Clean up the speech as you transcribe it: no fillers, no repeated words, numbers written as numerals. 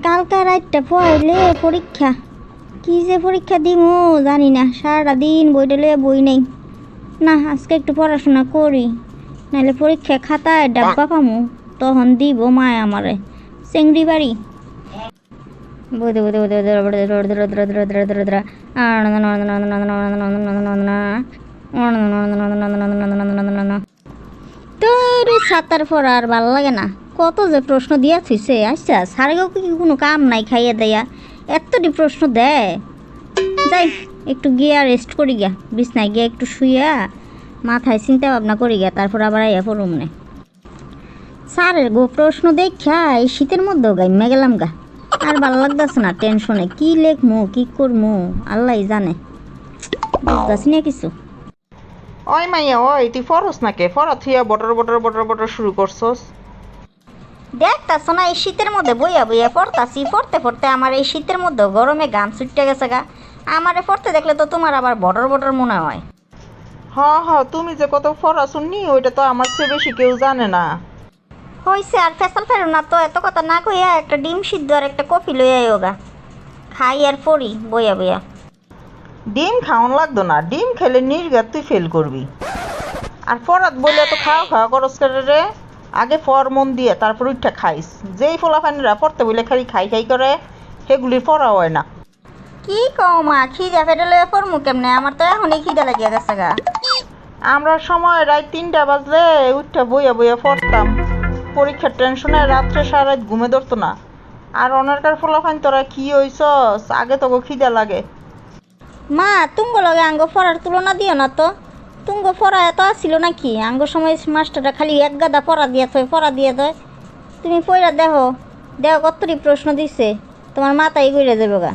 কালকা রাতটা পড়লে পরীক্ষা, কি যে পরীক্ষা দিমু জানি না, সারাটা দিন বইটা লইয়া বই নেই। না, আজকে একটু পড়াশোনা করি, নাহলে পরীক্ষা খাতায় ডাব্বা পামু, তখন দিব মায় আমারে চেংড়ি বাড়ি। বইতে বইতে বইতে তোর সাঁতার পড়া আর ভাল লাগে না, কত যে প্রশ্ন দিয়া থুইছে। আচ্ছা সারেও কি কোনো কাম নাই খাইয়া দেয়া, এতটি প্রশ্ন দেয়। যাই একটু গিয়া রেস্ট করি গিয়া, বিছনায় গিয়া একটু শুইয়া মাথায় চিন্তা ভাবনা করি গিয়া, তারপর আবার আইয়া পড়ুম নে। স্যারের গো প্রশ্ন দেখা এই শীতের মধ্যেও গাইমা গেলাম গা, আর ভালো লাগতেছে না। টেনশনে কি লেখমু কি করমু আল্লাহ জানে, বুঝতেছি না কিছু। ওই মাইয়া, ওই তুই ফরস নাকে ফরা থুইয়া বটর বটর বটর বটর শুরু করছস? দেখতাছ না এই শীতের মধ্যে বইয়া বইয়া পড়তাছি, পড়তে পড়তে আমার এই শীতের মধ্যে গরমে গাম ছুটতে গেছে গা। আমারে পড়তে দেখলে তো তোমার আবার বটর বটর মনে হয়। হ তুমি যে কত ফরা শুননি ওইটা তো আমার চেয়ে বেশি কেউ জানে না। হইছে আর ফেসাল ফেরো না তো, এত কথা না কইয়া একটা ডিম সিদ্ধ আর একটা কফি লইয়া গা, খাই আর পড়ি বইয়া বইয়া। ডিম খাওয়ান লাগতো না, ডিম খেলে নির্ঘাত তুই ফেল করবি। আর ফরাত বলে তো খাওয়া খাওয়া করস রে, আগে ফর মন দিয়ে তারপর উঠটা খাইস। যেই ফোলাফানিরা পড়তে বলে খালি খাই খাই করে সেগুলির পড়া হয় না। কি কও মা, খিদা ফেটে লইয়া পড়মু কেমনে, আমার তো এখনই খিদা লাগিয়া গেছে গা। আমরা সময় রাত 3টা বাজলে উঠটা বইয়া বইয়া পড়তাম, পরীক্ষার টেনশনে রাত্রে সারা রাত ঘুমে ধরতো না। আর অনারকার ফোলাফান তোরা কি হইছস, আগে তোকে খিদা লাগে। মা তুঙ্গ লগে আঙ্গ পড়ার তুলনা দিও না তো, তুঙ্গ পড়া এত আসছিল নাকি? আঙ্গ সময় মাস্টারটা খালি এক গাদা পড়া দিয়ে দেয়। তুমি পড়া দেখো দেখো কতটি প্রশ্ন দিছে, তোমার মাথায় ঘুরে যাবে গা।